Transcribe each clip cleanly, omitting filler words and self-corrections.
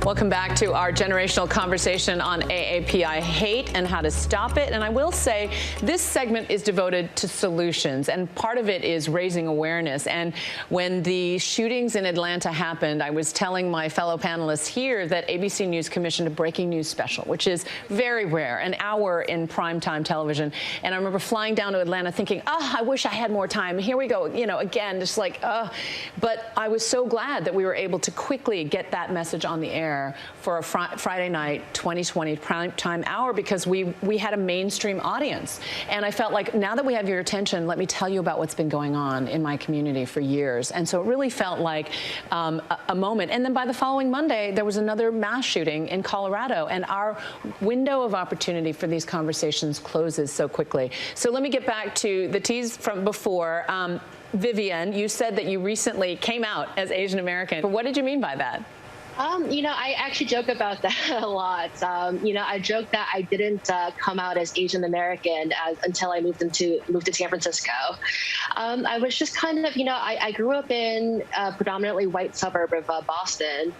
Welcome back to our generational conversation on AAPI hate and how to stop it. And I will say this segment is devoted to solutions, and part of it is raising awareness. And when the shootings in Atlanta happened, I was telling my fellow panelists here that ABC News commissioned a breaking news special, which is very rare, an hour in primetime television. And I remember flying down to Atlanta thinking, I wish I had more time. Here we go, again, just like, But I was so glad that we were able to quickly get that message on the air for a Friday night 2020 primetime hour, because we had a mainstream audience. And I felt like, now that we have your attention, let me tell you about what's been going on in my community for years. And so it really felt like a moment. And then by the following Monday, there was another mass shooting in Colorado, and our window of opportunity for these conversations closes so quickly. So let me get back to the tease from before. Vivien, you said that you recently came out as Asian American. But what did you mean by that? I actually joke about that a lot. I joke that I didn't come out as Asian American until I moved to San Francisco. I was just kind of, I grew up in a predominantly white suburb of Boston,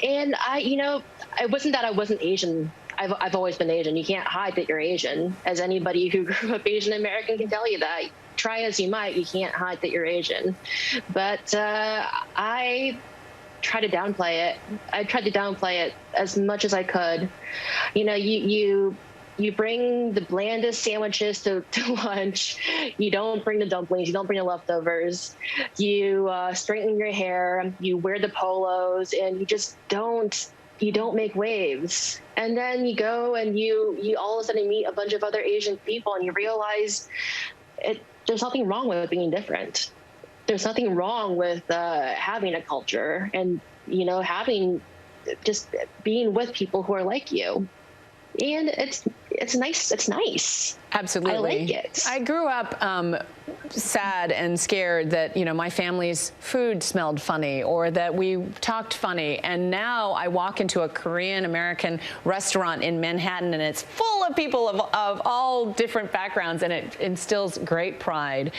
and it wasn't that I wasn't Asian. I've always been Asian. You can't hide that you're Asian. As anybody who grew up Asian American can tell you that. Try as you might, you can't hide that you're Asian. But I try to downplay it. I tried to downplay it as much as I could. You bring the blandest sandwiches to lunch. You don't bring the dumplings. You don't bring the leftovers. You straighten your hair. You wear the polos, and you just don't. You don't make waves. And then you go and you all of a sudden meet a bunch of other Asian people, and you realize there's nothing wrong with being different. There's nothing wrong with having a culture and, just being with people who are like you. And it's nice. It's nice. Absolutely. I like it. I grew up sad and scared that, my family's food smelled funny or that we talked funny. And now I walk into a Korean American restaurant in Manhattan, and it's full of people of all different backgrounds, and it instills great pride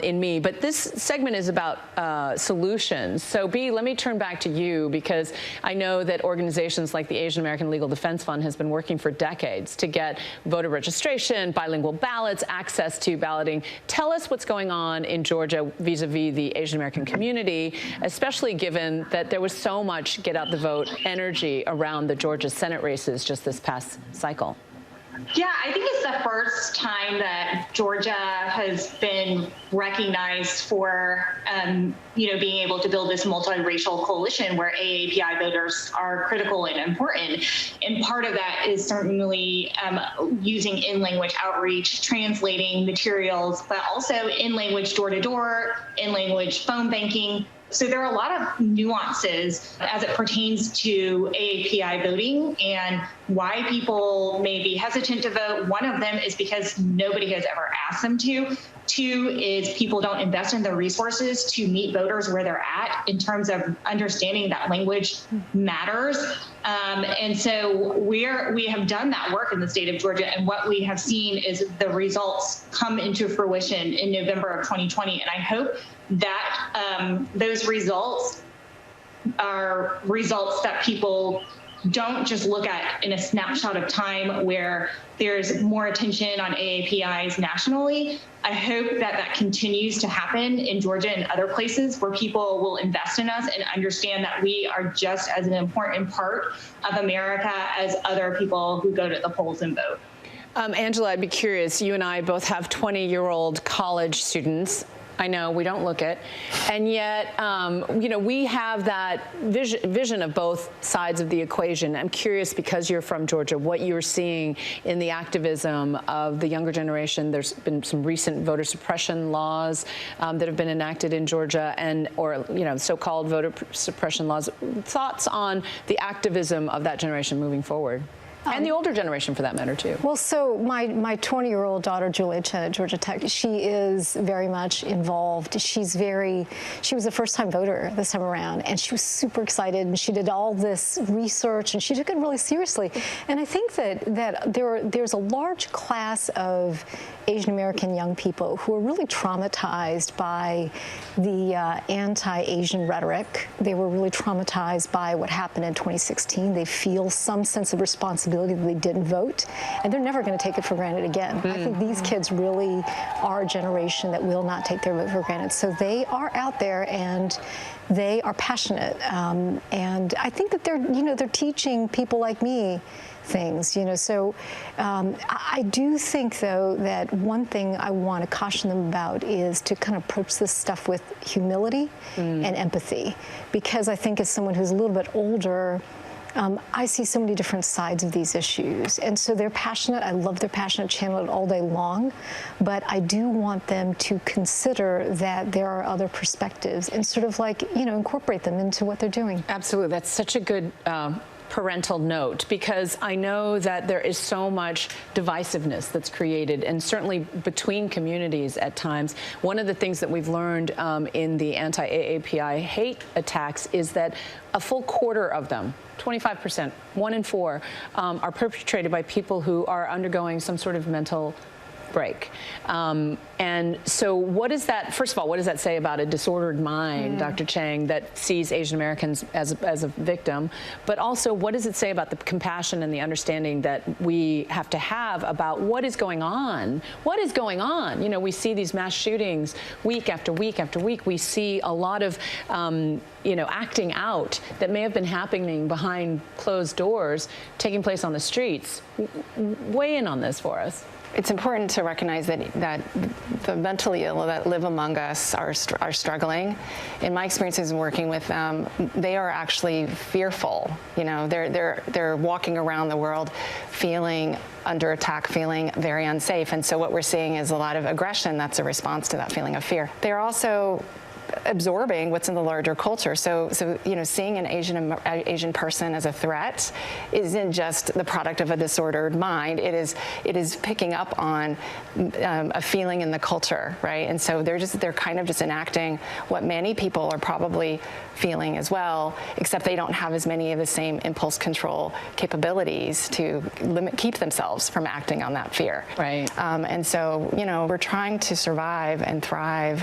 in me. But this segment is about solutions. So, B, let me turn back to you, because I know that organizations like the Asian American Legal Defense Fund has been working for decades to get voter registration, bilingual ballots, access to balloting. Tell us what's going on in Georgia vis-a-vis the Asian American community, especially given that there was so much get out the vote energy around the Georgia Senate races just this past cycle. Yeah, I think it's the first time that Georgia has been recognized for, being able to build this multiracial coalition where AAPI voters are critical and important. And part of that is certainly using in-language outreach, translating materials, but also in-language door-to-door, in-language phone banking. So there are a lot of nuances as it pertains to AAPI voting and why people may be hesitant to vote. One of them is because nobody has ever asked them to. Two is people don't invest in the resources to meet voters where they're at in terms of understanding that language matters. And so we have done that work in the state of Georgia, and what we have seen is the results come into fruition in November of 2020. And I hope that those results are results that people don't just look at in a snapshot of time where there's more attention on AAPIs nationally. I hope that continues to happen in Georgia and other places where people will invest in us and understand that we are just as an important part of America as other people who go to the polls and vote. Angela, I'd be curious. You and I both have 20-year-old college students. I know we don't look it. And yet, we have that vision of both sides of the equation. I'm curious, because you're from Georgia, what you're seeing in the activism of the younger generation. There's been some recent voter suppression laws that have been enacted in Georgia, or so-called voter suppression laws. Thoughts on the activism of that generation moving forward? And the older generation, for that matter, too. Well, so my 20-year-old daughter, Julia Chen at Georgia Tech, she is very much involved. She was a first-time voter this time around, and she was super excited, and she did all this research, and she took it really seriously. And I think that there's a large class of Asian American young people who are really traumatized by the anti-Asian rhetoric. They were really traumatized by what happened in 2016. They feel some sense of responsibility that they didn't vote, and they're never going to take it for granted again. I think these kids really are a generation that will not take their vote for granted. So they are out there, and they are passionate. And I think that they're teaching people like me things, so I do think, though, that one thing I want to caution them about is to kind of approach this stuff with humility and empathy, because I think as someone who's a little bit older, I see so many different sides of these issues, and so they're passionate. I love their passionate channel all day long, but I do want them to consider that there are other perspectives and sort of incorporate them into what they're doing. Absolutely. That's such a good parental note, because I know that there is so much divisiveness that's created, and certainly between communities at times. One of the things that we've learned in the anti-AAPI hate attacks is that a full quarter of them, 25%, 1 in 4, are perpetrated by people who are undergoing some sort of mental break. And so what is that, first of all, what does that say about a disordered mind, Dr. Chang, that sees Asian Americans as a victim? But also, what does it say about the compassion and the understanding that we have to have about what is going on? What is going on? We see these mass shootings week after week after week. We see a lot of acting out that may have been happening behind closed doors, taking place on the streets. Weigh in on this for us. It's important to recognize that the mentally ill that live among us are struggling. In my experiences in working with them, they are actually fearful. They're walking around the world feeling under attack, feeling very unsafe. And so what we're seeing is a lot of aggression that's a response to that feeling of fear. They're also absorbing what's in the larger culture. So seeing an Asian person as a threat isn't just the product of a disordered mind. It is picking up on a feeling in the culture, right? And so they're kind of just enacting what many people are probably feeling as well, except they don't have as many of the same impulse control capabilities to keep themselves from acting on that fear. Right. And so we're trying to survive and thrive,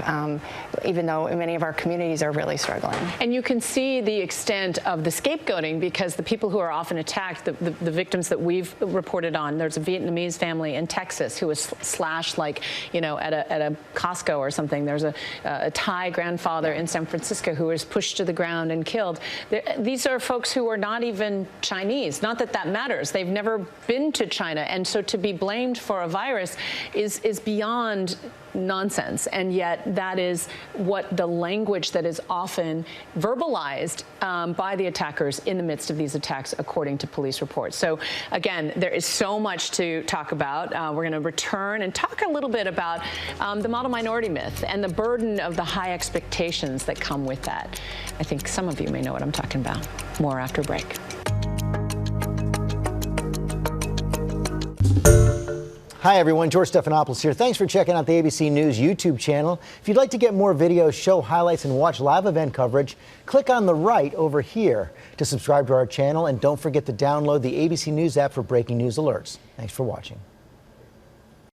even though many of our communities are really struggling. And you can see the extent of the scapegoating, because the people who are often attacked, the victims that we've reported on, there's a Vietnamese family in Texas who was slashed at a Costco or something. There's a Thai grandfather in San Francisco who was pushed to the ground and killed. These are folks who are not even Chinese. Not that that matters. They've never been to China. And so to be blamed for a virus is beyond nonsense, and yet that is what the language that is often verbalized by the attackers in the midst of these attacks, according to police reports. So again, there is so much to talk about. We're going to return and talk a little bit about the model minority myth and the burden of the high expectations that come with that. I think some of you may know what I'm talking about. More after break. Hi everyone, George Stephanopoulos here. Thanks for checking out the ABC News YouTube channel. If you'd like to get more videos, show highlights, and watch live event coverage, click on the right over here to subscribe to our channel, and don't forget to download the ABC News app for breaking news alerts. Thanks for watching.